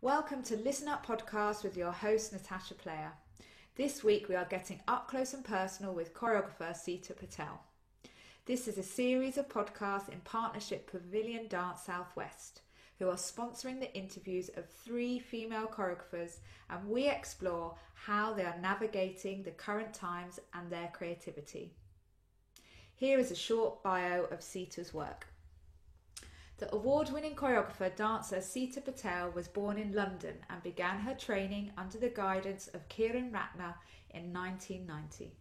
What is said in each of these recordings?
Welcome to Listen Up Podcast with your host Natasha Player. This week we are getting up close and personal with choreographer Sita Patel. This is a series of podcasts in partnership with Pavilion Dance Southwest, who are sponsoring the interviews of 3 female choreographers, and we explore how they are navigating the current times and their creativity. Here is a short bio of Sita's work. The award-winning choreographer dancer Sita Patel was born in London and began her training under the guidance of Kiran Ratna in 1990.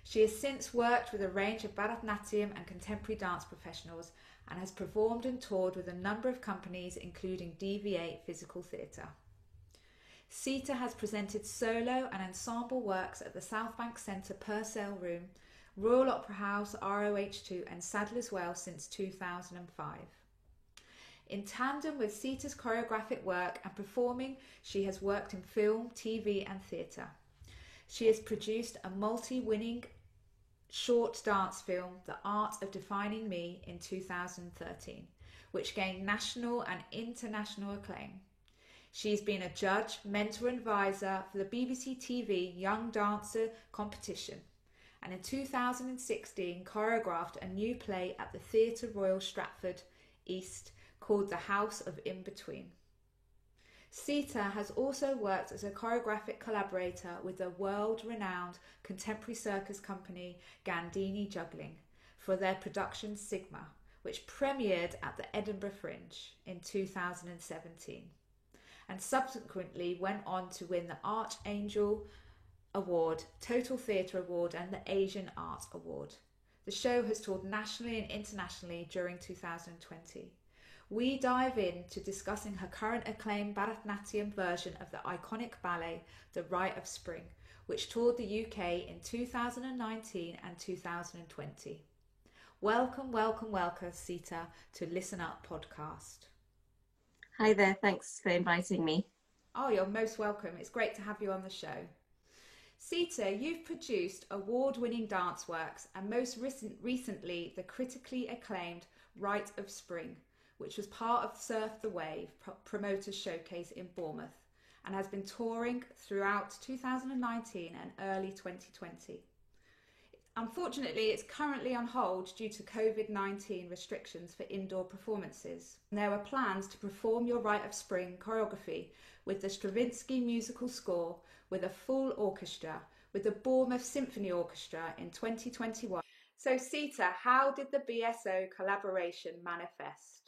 She has since worked with a range of Bharatanatyam and contemporary dance professionals and has performed and toured with a number of companies including DV8 Physical Theatre. Sita has presented solo and ensemble works at the South Bank Centre Purcell Room, Royal Opera House, ROH2 and Sadler's Wells since 2005. In tandem with Sita's choreographic work and performing, she has worked in film, TV and theatre. She has produced a multi-winning short dance film, The Art of Defining Me, in 2013, which gained national and international acclaim. She's been a judge, mentor and advisor for the BBC TV Young Dancer competition, and in 2016 choreographed a new play at the Theatre Royal Stratford East called The House of In-Between. Sita has also worked as a choreographic collaborator with the world-renowned contemporary circus company Gandini Juggling for their production Sigma, which premiered at the Edinburgh Fringe in 2017, and subsequently went on to win the Archangel Award, Total Theatre Award and the Asian Art Award. The show has toured nationally and internationally during 2020. We dive into discussing her current acclaimed Bharatanatyam version of the iconic ballet, The Rite of Spring, which toured the UK in 2019 and 2020. Welcome, Sita, to Listen Up Podcast. Hi there, thanks for inviting me. Oh, you're most welcome. It's great to have you on the show. Sita, you've produced award-winning dance works and most recently the critically acclaimed Rite of Spring, which was part of Surf the Wave Promoters Showcase in Bournemouth and has been touring throughout 2019 and early 2020. Unfortunately, it's currently on hold due to COVID-19 restrictions for indoor performances. There were plans to perform your Rite of Spring choreography with the Stravinsky musical score with a full orchestra with the Bournemouth Symphony Orchestra in 2021. So Sita, how did the BSO collaboration manifest?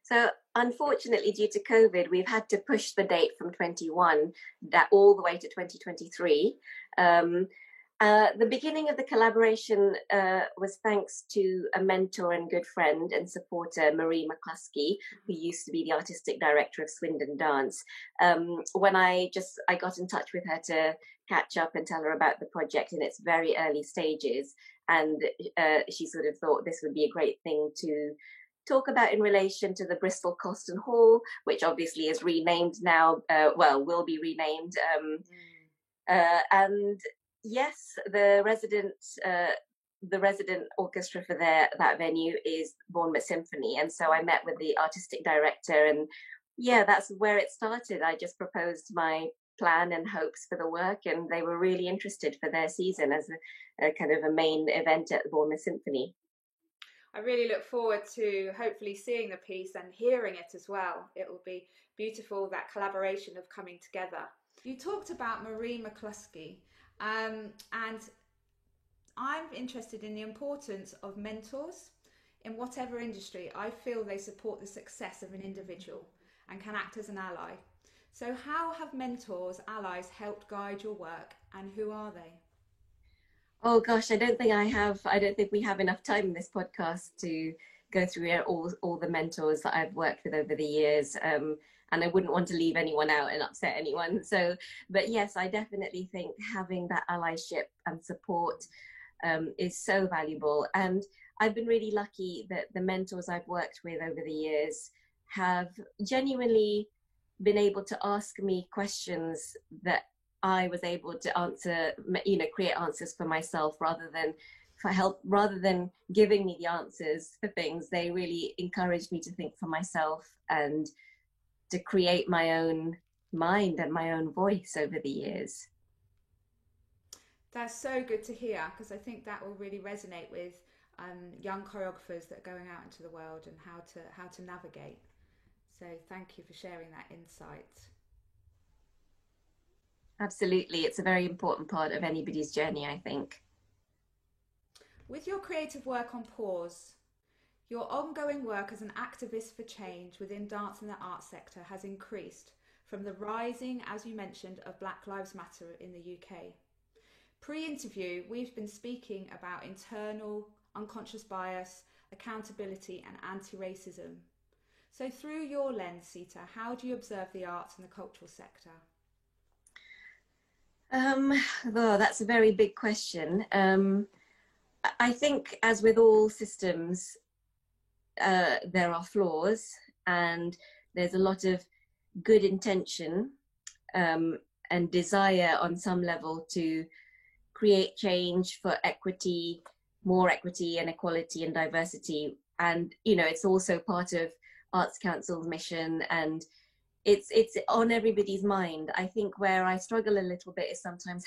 So unfortunately, due to COVID, we've had to push the date from 21 all the way to 2023. The beginning of the collaboration was thanks to a mentor and good friend and supporter, Marie McCluskey, who used to be the artistic director of Swindon Dance. When I got in touch with her to catch up and tell her about the project in its very early stages, and she sort of thought this would be a great thing to talk about in relation to the Bristol Coston Hall, which obviously is renamed now, will be renamed. And yes, the resident orchestra for that venue is Bournemouth Symphony. And so I met with the artistic director, and yeah, that's where it started. I just proposed my plan and hopes for the work, and they were really interested for their season as a kind of a main event at the Bournemouth Symphony. I really look forward to hopefully seeing the piece and hearing it as well. It will be beautiful, that collaboration of coming together. You talked about Marie McCluskey, and I'm interested in the importance of mentors in whatever industry. I feel they support the success of an individual and can act as an ally. So how have mentors, allies helped guide your work, and who are they? Oh gosh, I don't think we have enough time in this podcast to go through all the mentors that I've worked with over the years. And I wouldn't want to leave anyone out and upset anyone. So, but yes, I definitely think having that allyship and support is so valuable. And I've been really lucky that the mentors I've worked with over the years have genuinely been able to ask me questions that I was able to answer, create answers for myself rather than giving me the answers for things. They really encouraged me to think for myself and to create my own mind and my own voice over the years. That's so good to hear, because I think that will really resonate with young choreographers that are going out into the world and how to navigate. So thank you for sharing that insight. Absolutely, it's a very important part of anybody's journey, I think. With your creative work on pause, your ongoing work as an activist for change within dance and the arts sector has increased from the rising, as you mentioned, of Black Lives Matter in the UK. Pre-interview, we've been speaking about internal unconscious bias, accountability and anti-racism. So through your lens, Sita, how do you observe the arts and the cultural sector? Well, that's a very big question. I think, as with all systems, there are flaws, and there's a lot of good intention and desire on some level to create change for equity, more equity and equality and diversity. And, you know, it's also part of Arts Council's mission, and it's on everybody's mind. I think where I struggle a little bit is sometimes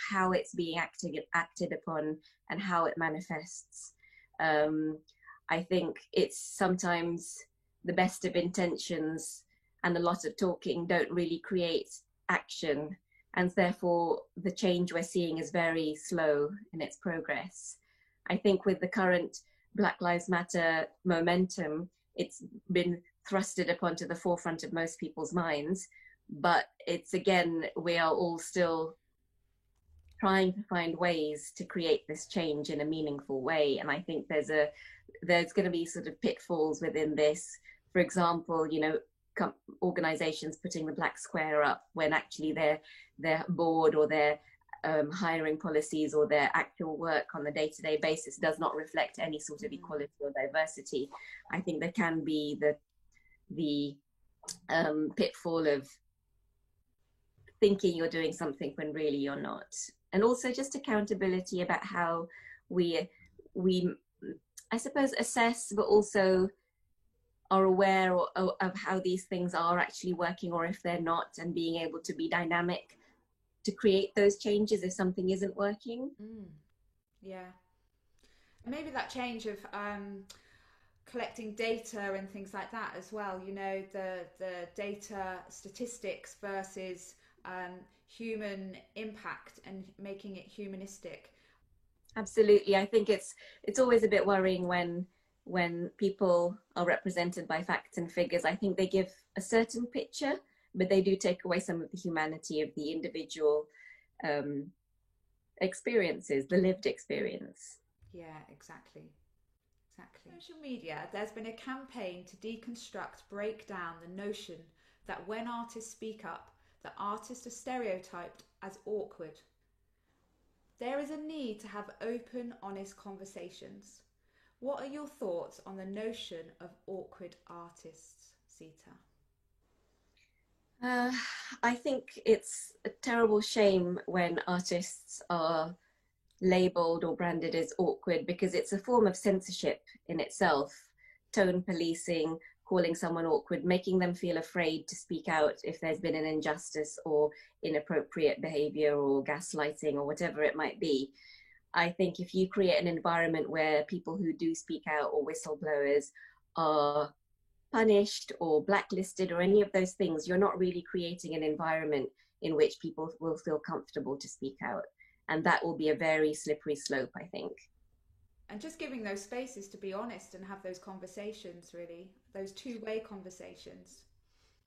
how it's being acted upon and how it manifests. I think it's sometimes the best of intentions and a lot of talking don't really create action, and therefore the change we're seeing is very slow in its progress. I think with the current Black Lives Matter momentum, it's been thrusted upon to the forefront of most people's minds, but it's, again, we are all still trying to find ways to create this change in a meaningful way. And I think there's going to be sort of pitfalls within this. For example, you know, organizations putting the black square up when actually their board or their hiring policies or their actual work on the day-to-day basis does not reflect any sort of equality or diversity. I think there can be the pitfall of thinking you're doing something when really you're not. And also just accountability about how we I suppose assess, but also are aware of how these things are actually working or if they're not, and being able to be dynamic to create those changes if something isn't working. Yeah. Maybe that change of collecting data and things like that as well, you know, the data statistics versus human impact and making it humanistic. Absolutely. I think it's always a bit worrying when people are represented by facts and figures. I think they give a certain picture, but they do take away some of the humanity of the individual experiences, the lived experience. Yeah, exactly. Social media, there's been a campaign to deconstruct, break down the notion that when artists speak up, that artists are stereotyped as awkward. There is a need to have open, honest conversations. What are your thoughts on the notion of awkward artists, Sita? I think it's a terrible shame when artists are labeled or branded as awkward, because it's a form of censorship in itself. Tone policing, calling someone awkward, making them feel afraid to speak out if there's been an injustice or inappropriate behavior or gaslighting or whatever it might be. I think if you create an environment where people who do speak out or whistleblowers are punished or blacklisted or any of those things, you're not really creating an environment in which people will feel comfortable to speak out. And that will be a very slippery slope, I think. And just giving those spaces to be honest and have those conversations, really, those two-way conversations.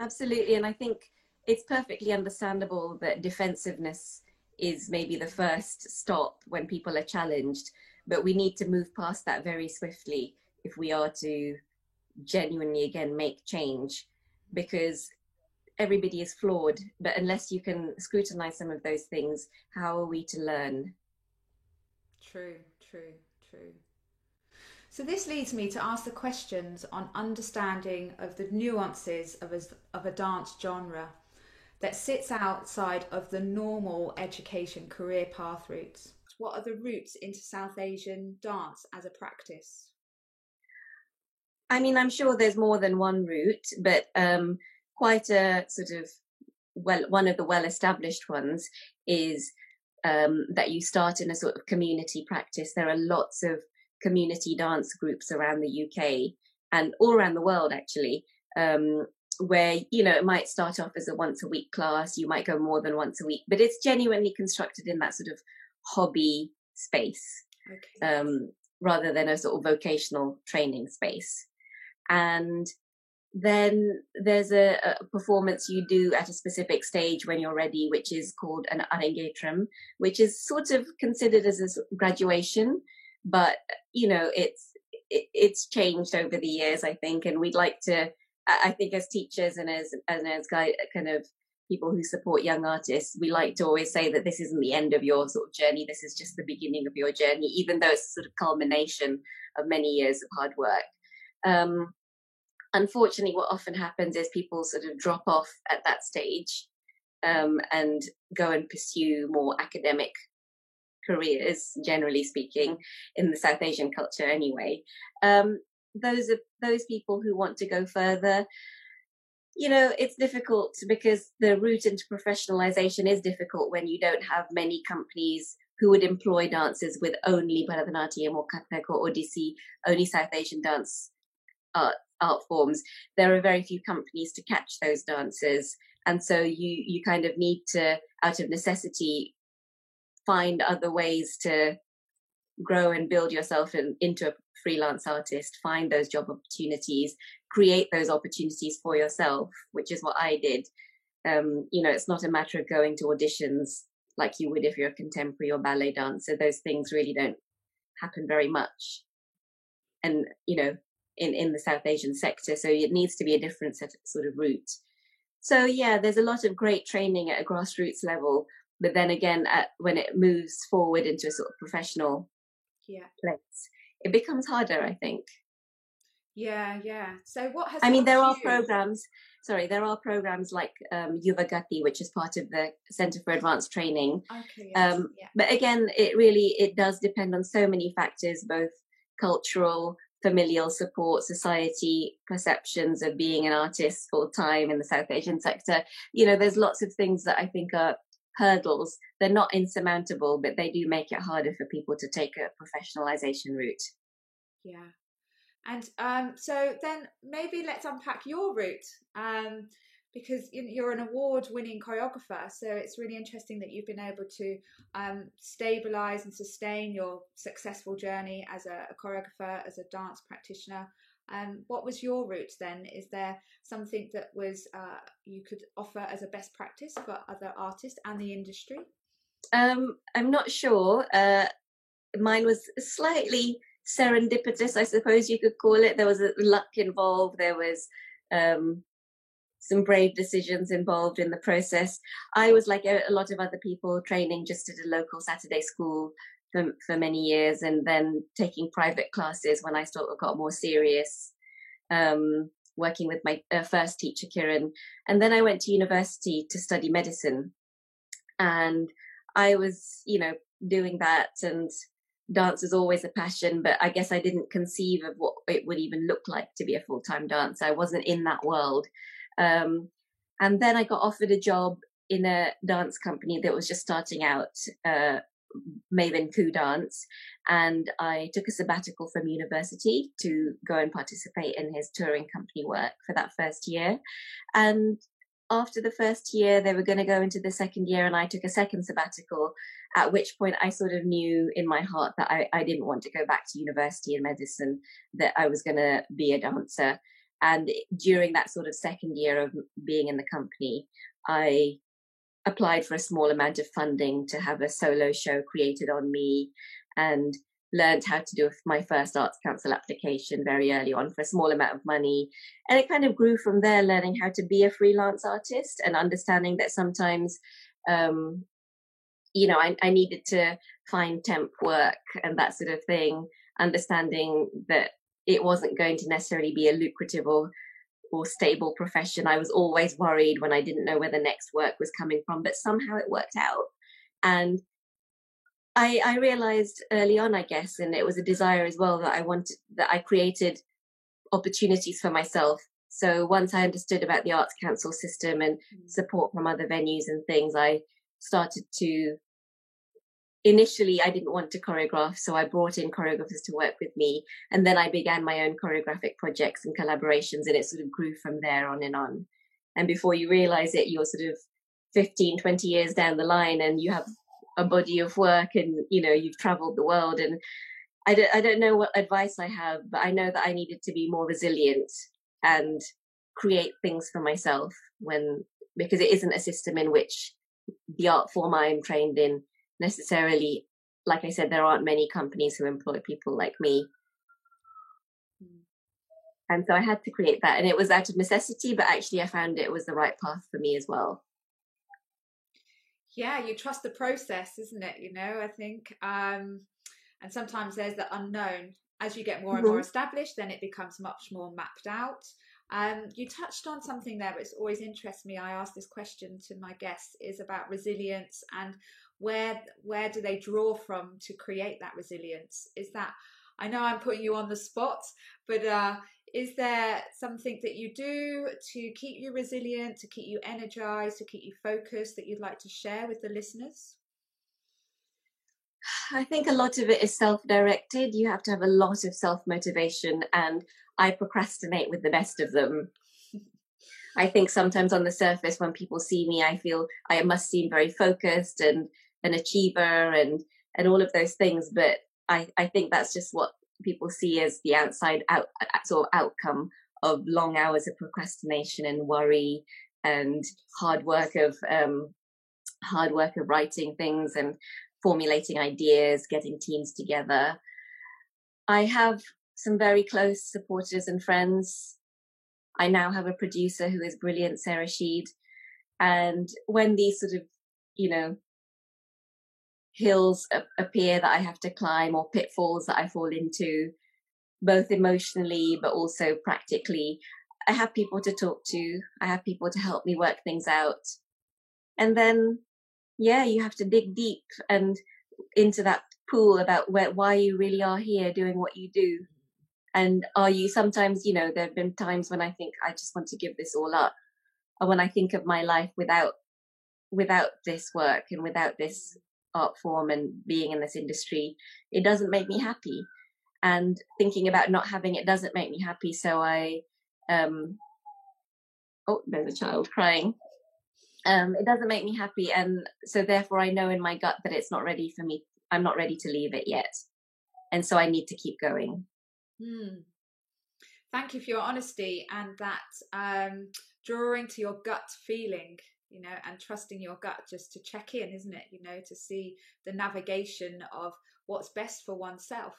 Absolutely. And I think it's perfectly understandable that defensiveness is maybe the first stop when people are challenged, but we need to move past that very swiftly if we are to genuinely, again, make change, because everybody is flawed, but unless you can scrutinize some of those things, how are we to learn? True. So this leads me to ask the questions on understanding of the nuances of a dance genre that sits outside of the normal education career path routes. What are the routes into South Asian dance as a practice? I mean, I'm sure there's more than one route, but quite a sort of, one of the well-established ones is that you start in a sort of community practice. There are lots of community dance groups around the UK and all around the world, actually, where, it might start off as a once a week class. You might go more than once a week, but it's genuinely constructed in that sort of hobby space, rather than a sort of vocational training space. And then there's a performance you do at a specific stage when you're ready, which is called an arangetram, which is sort of considered as a graduation, but it's changed over the years, I think. And we'd like to, I think, as teachers and as kind of people who support young artists, we like to always say that this isn't the end of your sort of journey. This is just the beginning of your journey, even though it's a sort of culmination of many years of hard work. Unfortunately, what often happens is people sort of drop off at that stage and go and pursue more academic careers, generally speaking, in the South Asian culture anyway. Those people who want to go further, it's difficult because the route into professionalization is difficult when you don't have many companies who would employ dancers with only Bharatanatyam or Kathak or Odissi, only South Asian dance art forms. There are very few companies to catch those dancers, and so you kind of need to, out of necessity, find other ways to grow and build yourself into a freelance artist, find those job opportunities, create those opportunities for yourself, which is what I did. It's not a matter of going to auditions like you would if you're a contemporary or ballet dancer. Those things really don't happen very much. And, in the South Asian sector. So it needs to be a different sort of route. So yeah, there's a lot of great training at a grassroots level, but then again, when it moves forward into a sort of professional place, it becomes harder, I think. Yeah. So what has there are programs like Yuva Gati, which is part of the Centre for Advanced Training. Okay, yes. But again, it does depend on so many factors, both cultural, familial support, society perceptions of being an artist full time in the South Asian sector. There's lots of things that I think are hurdles. They're not insurmountable, but they do make it harder for people to take a professionalization route. Yeah. And so then maybe let's unpack your route, because you're an award-winning choreographer. So it's really interesting that you've been able to stabilize and sustain your successful journey as a choreographer, as a dance practitioner. What was your route then? Is there something that was you could offer as a best practice for other artists and the industry? I'm not sure. Mine was slightly serendipitous, I suppose you could call it. There was luck involved. There was some brave decisions involved in the process. I was like a lot of other people, training just at a local Saturday school for many years, and then taking private classes when I sort of got more serious, working with my first teacher, Kiran. And then I went to university to study medicine, and I was, doing that, and dance was always a passion, but I guess I didn't conceive of what it would even look like to be a full-time dancer. I wasn't in that world. And then I got offered a job in a dance company that was just starting out, Maven Ku Dance, and I took a sabbatical from university to go and participate in his touring company work for that first year. And after the first year, they were going to go into the second year, and I took a second sabbatical, at which point I sort of knew in my heart that I didn't want to go back to university in medicine, that I was going to be a dancer. And during that sort of second year of being in the company, I applied for a small amount of funding to have a solo show created on me, and learned how to do my first Arts Council application very early on for a small amount of money. And it kind of grew from there, learning how to be a freelance artist and understanding that sometimes, I needed to find temp work and that sort of thing, understanding that it wasn't going to necessarily be a lucrative or stable profession. I was always worried when I didn't know where the next work was coming from, but somehow it worked out. And I realized early on, I guess, and it was a desire as well, that I created opportunities for myself So once I understood about the Arts Council system and support from other venues and things, I started to, initially I didn't want to choreograph, so I brought in choreographers to work with me. And then I began my own choreographic projects and collaborations, and it sort of grew from there on and on. And before you realize it, you're sort of 15, 20 years down the line and you have a body of work and, you know, you've traveled the world. And I don't know what advice I have, but I know that I needed to be more resilient and create things for myself because it isn't a system in which the art form I'm trained in necessarily, like I said, there aren't many companies who employ people like me. And so I had to create that, and it was out of necessity, but actually I found it was the right path for me as well. Yeah, you trust the process, isn't it? You know, I think, and sometimes there's the unknown. As you get more and more established, then it becomes much more mapped out. You touched on something there, but it's always interests me. I ask this question to my guests, is about resilience and where do they draw from to create that resilience? Is that, I know I'm putting you on the spot, but is there something that you do to keep you resilient, to keep you energized, to keep you focused that you'd like to share with the listeners? I think a lot of it is self-directed. You have to have a lot of self-motivation, and I procrastinate with the best of them. I think sometimes on the surface, when people see me, I feel I must seem very focused and an achiever and all of those things. But I think that's just what people see as the sort of outcome of long hours of procrastination and worry and hard work of writing things and formulating ideas, getting teams together. I have some very close supporters and friends. I now have a producer who is brilliant, Sarah Sheed. And when these sort of, you know, hills appear that I have to climb, or pitfalls that I fall into, both emotionally but also practically, I have people to talk to. I have people to help me work things out. And then, yeah, you have to dig deep and into that pool about why you really are here doing what you do. And are you, sometimes, you know, there have been times when I think I just want to give this all up. Or when I think of my life without this work and without this art form and being in this industry, it doesn't make me happy. And thinking about not having it doesn't make me happy. So I, oh, there's a child crying. It doesn't make me happy. And so therefore I know in my gut that it's not ready for me. I'm not ready to leave it yet. And so I need to keep going. Thank you for your honesty and that drawing to your gut feeling, you know, and trusting your gut just to check in, isn't it? You know, to see the navigation of what's best for oneself.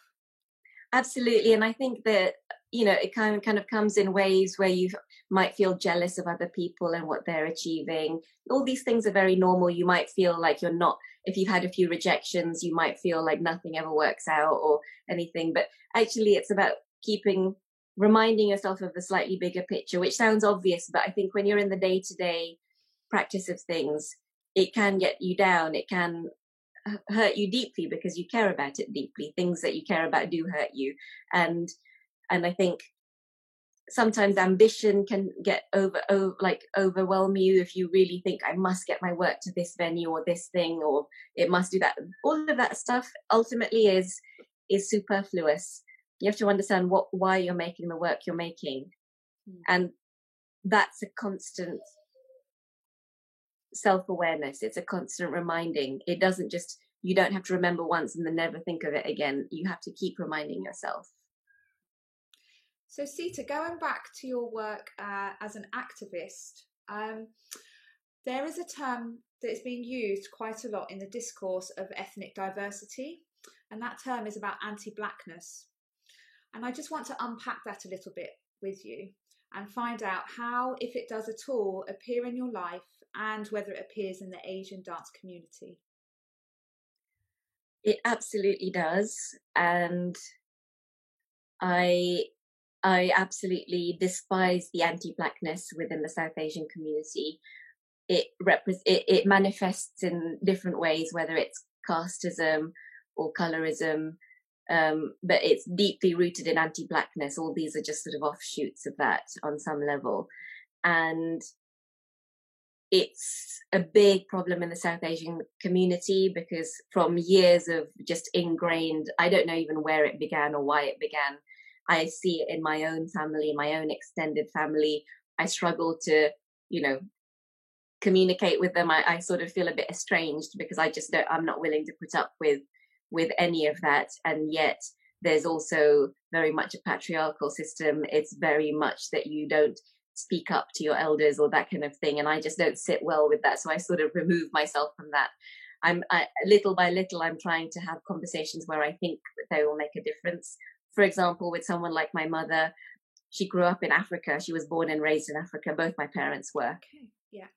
Absolutely. And I think that, you know, it kind of comes in waves where you might feel jealous of other people and what they're achieving. All these things are very normal. You might feel like you're not, if you've had a few rejections, you might feel like nothing ever works out or anything. But actually, it's about reminding yourself of the slightly bigger picture, which sounds obvious, but I think when you're in the day-to-day practice of things, it can get you down. It can hurt you deeply because you care about it deeply. Things that you care about do hurt you. And I think sometimes ambition can get overwhelm you if you really think I must get my work to this venue or this thing, or it must do that. All of that stuff ultimately is superfluous. You have to understand why you're making the work you're making. And that's a constant self-awareness. It's a constant reminding. It doesn't just, you don't have to remember once and then never think of it again. You have to keep reminding yourself. So Sita, going back to your work as an activist, there is a term that is being used quite a lot in the discourse of ethnic diversity, and that term is about anti-Blackness. And I just want to unpack that a little bit with you and find out how, if it does at all, appear in your life and whether it appears in the Asian dance community. It absolutely does. And I absolutely despise the anti-Blackness within the South Asian community. It manifests in different ways, whether it's casteism or colorism. but it's deeply rooted in anti-Blackness. All these are just sort of offshoots of that on some level. And it's a big problem in the South Asian community because from years of just ingrained, I don't know even where it began or why it began. I see it in my own family, my own extended family. I struggle to, communicate with them. I sort of feel a bit estranged because I'm not willing to put up with any of that. And yet there's also very much a patriarchal system. It's very much that you don't speak up to your elders or that kind of thing. And I just don't sit well with that. So I sort of remove myself from that. Little by little, I'm trying to have conversations where I think they will make a difference. For example, with someone like my mother, she grew up in Africa. She was born and raised in Africa. Both my parents were. Okay. Yeah.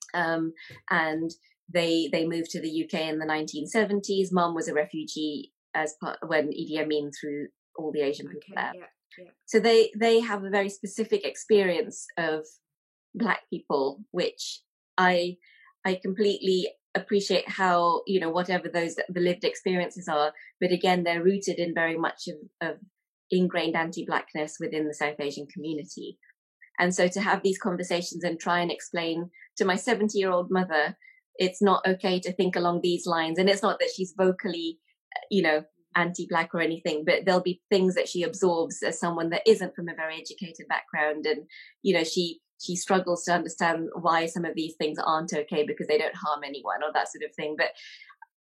And they moved to the UK in the 1970s. Mum was a refugee when Idi Amin threw all the Asian people there. Yeah. Yeah. So they have a very specific experience of Black people, which I completely appreciate how, whatever the lived experiences are, but again, they're rooted in very much of ingrained anti-Blackness within the South Asian community. And so to have these conversations and try and explain to my 70-year-old mother, it's not okay to think along these lines. And it's not that she's vocally, anti-Black or anything, but there'll be things that she absorbs as someone that isn't from a very educated background. And, she struggles to understand why some of these things aren't okay because they don't harm anyone or that sort of thing. But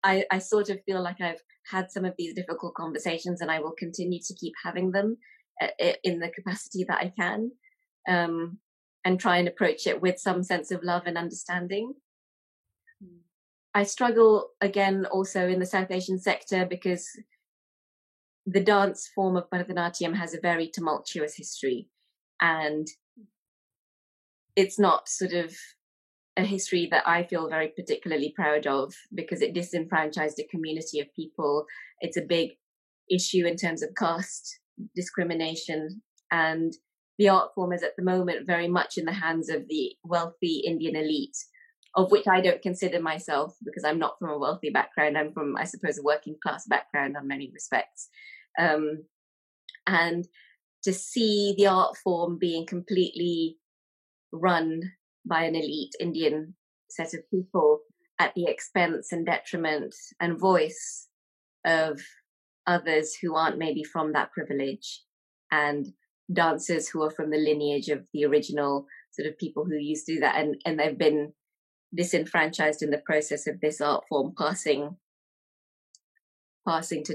I sort of feel like I've had some of these difficult conversations and I will continue to keep having them in the capacity that I can, and try and approach it with some sense of love and understanding. I struggle again also in the South Asian sector because the dance form of Bharatanatyam has a very tumultuous history, and it's not sort of a history that I feel very particularly proud of because it disenfranchised a community of people. It's a big issue in terms of caste discrimination, and the art form is at the moment very much in the hands of the wealthy Indian elite, of which I don't consider myself because I'm not from a wealthy background. I'm from, I suppose, a working class background in many respects. And to see the art form being completely run by an elite Indian set of people at the expense and detriment and voice of others who aren't maybe from that privilege, and dancers who are from the lineage of the original sort of people who used to do that, and they've been disenfranchised in the process of this art form passing to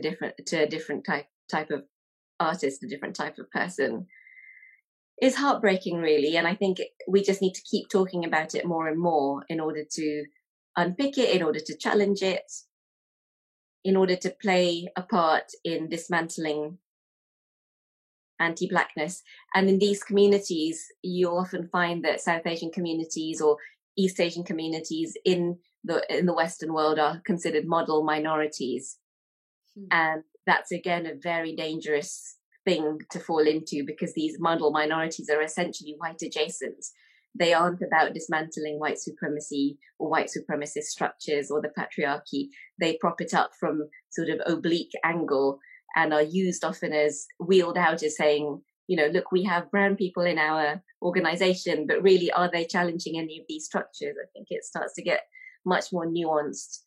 a different type of artist, a different type of person, is heartbreaking, really. And I think we just need to keep talking about it more and more in order to unpick it, in order to challenge it, in order to play a part in dismantling anti-Blackness. And in these communities, you often find that South Asian communities or East Asian communities in the Western world are considered model minorities. And that's, again, a very dangerous thing to fall into because these model minorities are essentially white adjacent. They aren't about dismantling white supremacy or white supremacist structures or the patriarchy. They prop it up from sort of oblique angle and are used often as wheeled out as saying, look, we have brown people in our organization, but really, are they challenging any of these structures? I think it starts to get much more nuanced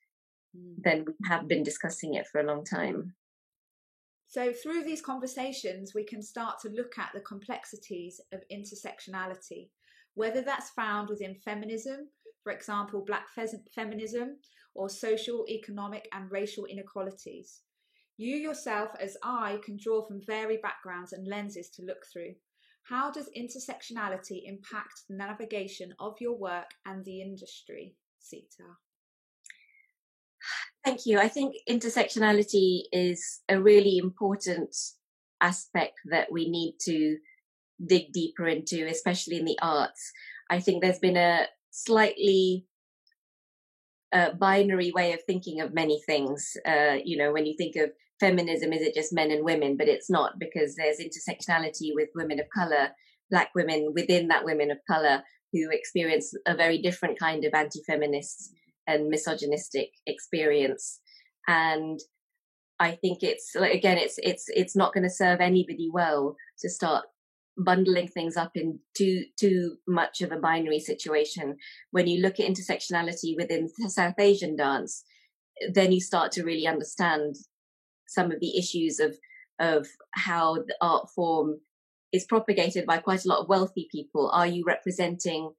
than we have been discussing it for a long time. So through these conversations, we can start to look at the complexities of intersectionality, whether that's found within feminism, for example, Black feminism, or social, economic, and racial inequalities. You yourself, as I, can draw from varied backgrounds and lenses to look through. How does intersectionality impact the navigation of your work and the industry, Sita? Thank you. I think intersectionality is a really important aspect that we need to dig deeper into, especially in the arts. I think there's been a slightly binary way of thinking of many things. When you think of feminism, is it just men and women? But it's not, because there's intersectionality with women of color, Black women within that women of color who experience a very different kind of anti-feminist and misogynistic experience. And I think it's like, again, it's not going to serve anybody well to start bundling things up in too much of a binary situation. When you look at intersectionality within the South Asian dance, then you start to really understand some of the issues of how the art form is propagated by quite a lot of wealthy people. Are you representing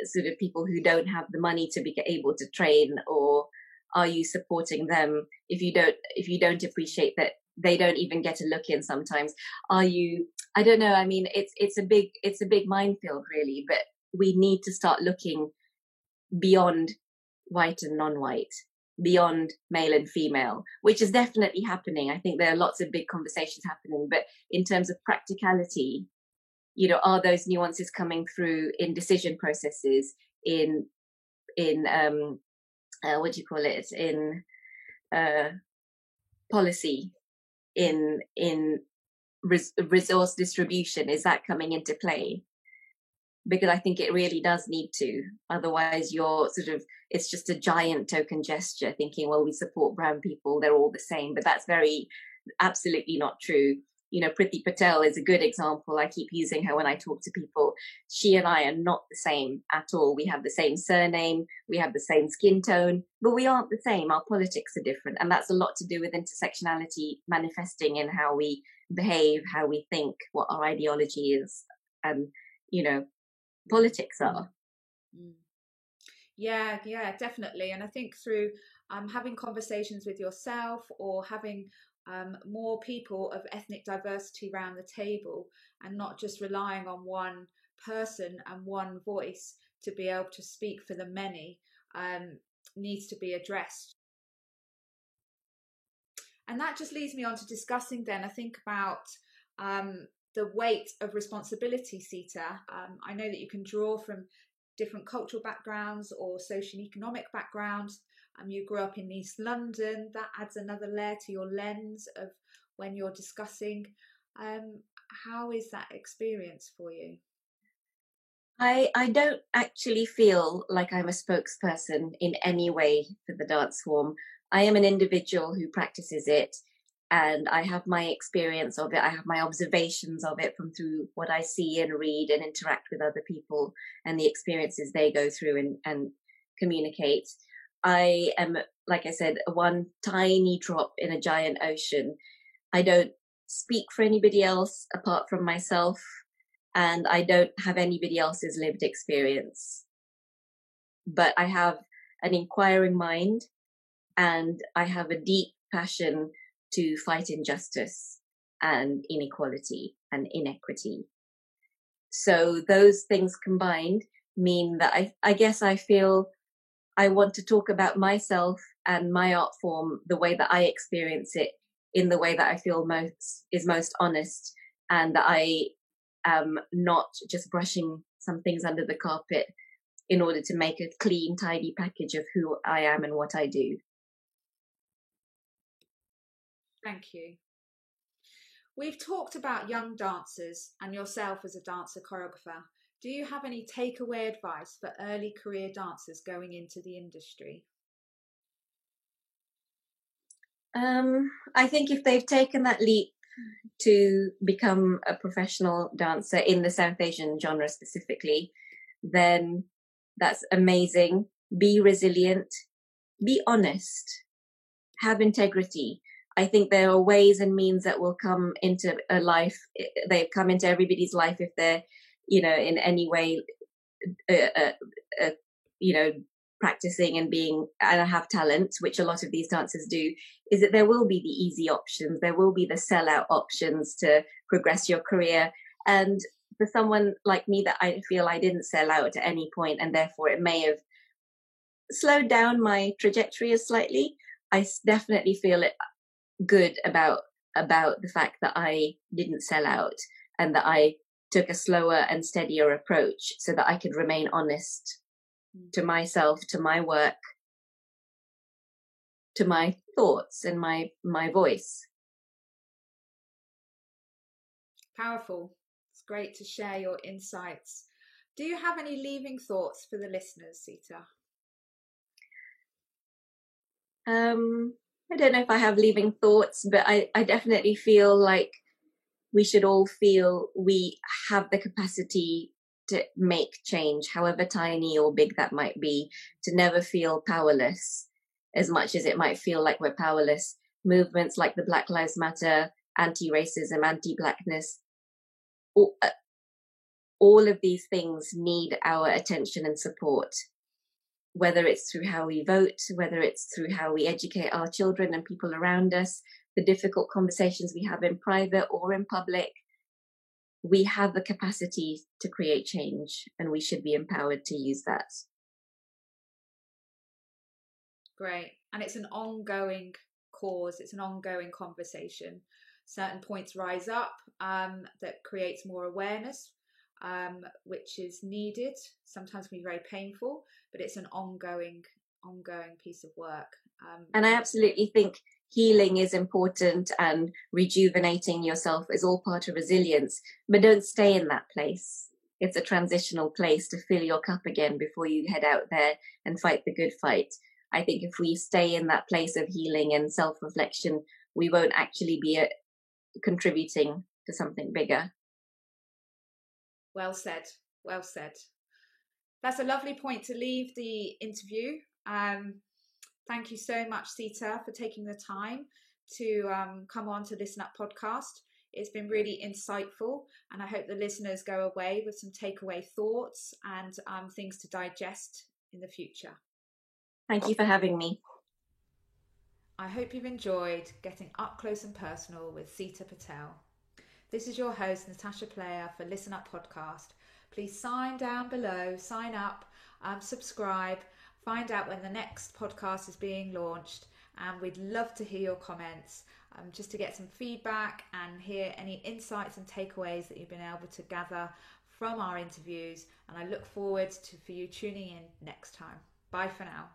sort of people who don't have the money to be able to train, or are you supporting them if you don't appreciate that they don't even get a look in sometimes? Are you, I don't know, I mean, it's a big minefield really, but we need to start looking beyond white and non-white, beyond male and female, which is definitely happening. I think there are lots of big conversations happening, but in terms of practicality, you know, are those nuances coming through in decision processes, in what do you call it, in policy, in resource distribution? Is that coming into play? Because I think it really does need to. Otherwise, you're sort of, it's just a giant token gesture, thinking, well, we support brown people, they're all the same. But that's absolutely not true. You know, Priti Patel is a good example. I keep using her when I talk to people. She and I are not the same at all. We have the same surname, we have the same skin tone, but we aren't the same. Our politics are different. And that's a lot to do with intersectionality manifesting in how we behave, how we think, what our ideology is, and, you know, politics are. Yeah, definitely. And I think through having conversations with yourself, or having more people of ethnic diversity around the table, and not just relying on one person and one voice to be able to speak for the many, needs to be addressed. And that just leads me on to discussing then, I think, about the weight of responsibility, Sita. I know that you can draw from different cultural backgrounds or socio-economic backgrounds. You grew up in East London. That adds another layer to your lens of when you're discussing. How is that experience for you? I don't actually feel like I'm a spokesperson in any way for the dance form. I am an individual who practices it, and I have my experience of it. I have my observations of it from through what I see and read and interact with other people and the experiences they go through and communicate. I am, like I said, one tiny drop in a giant ocean. I don't speak for anybody else apart from myself, and I don't have anybody else's lived experience. But I have an inquiring mind, and I have a deep passion to fight injustice and inequality and inequity. So those things combined mean that I guess I feel I want to talk about myself and my art form the way that I experience it, in the way that I feel is most honest, and that I am not just brushing some things under the carpet in order to make a clean, tidy package of who I am and what I do. Thank you. We've talked about young dancers and yourself as a dancer choreographer. Do you have any takeaway advice for early career dancers going into the industry? I think if they've taken that leap to become a professional dancer in the South Asian genre specifically, then that's amazing. Be resilient, be honest, have integrity. I think there are ways and means that will come into a life. They come into everybody's life if they're, you know, in any way, you know, practicing and have talent, which a lot of these dancers do, is that there will be the easy options. There will be the sellout options to progress your career. And for someone like me, that I feel I didn't sell out at any point, and therefore it may have slowed down my trajectory slightly, I definitely feel it good about the fact that I didn't sell out, and that I took a slower and steadier approach so that I could remain honest to myself, to my work, to my thoughts and my voice. Powerful. It's great to share your insights. Do you have any leaving thoughts for the listeners, Sita? I don't know if I have leaving thoughts, but I definitely feel like we should all feel we have the capacity to make change, however tiny or big that might be, to never feel powerless as much as it might feel like we're powerless. Movements like the Black Lives Matter, anti-racism, anti-blackness, all of these things need our attention and support, whether it's through how we vote, whether it's through how we educate our children and people around us, the difficult conversations we have in private or in public. We have the capacity to create change, and we should be empowered to use that. Great. And it's an ongoing cause, it's an ongoing conversation. Certain points rise up that creates more awareness, which is needed. Sometimes can be very painful, but it's an ongoing piece of work. And I absolutely think healing is important, and rejuvenating yourself is all part of resilience, but don't stay in that place. It's a transitional place to fill your cup again before you head out there and fight the good fight. I think if we stay in that place of healing and self-reflection, we won't actually be contributing to something bigger. Well said. Well said. That's a lovely point to leave the interview. Thank you so much, Sita, for taking the time to come on to Listen Up podcast. It's been really insightful, and I hope the listeners go away with some takeaway thoughts and things to digest in the future. Thank you for having me. I hope you've enjoyed getting up close and personal with Sita Patel. This is your host, Natasha Player, for Listen Up podcast. Please sign down below, sign up, subscribe, find out when the next podcast is being launched, and we'd love to hear your comments, just to get some feedback and hear any insights and takeaways that you've been able to gather from our interviews. And I look forward for you tuning in next time. Bye for now.